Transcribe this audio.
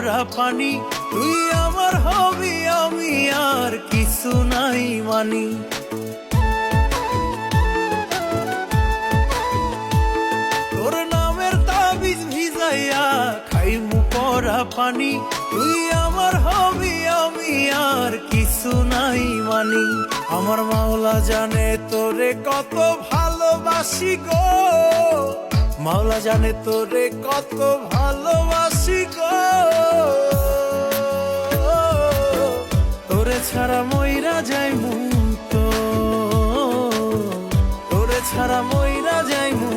পড়া পানি, তুই আমার হবি আমি আর কিছু নাই মানি। তোর নামের তাবিজ ভিজাইয়া খাইমু পড়া পানি, তুই আমার হবি আমি আর কিছু নাই মানি। আমার মাওলা জানে তোরে কত ভালোবাসি গো, মাওলা জানে তোরে কত ভালোবাসি গো। তোরে ছাড়া মইরা যাইমু তো, তোরে ছাড়া মইরা যাইমু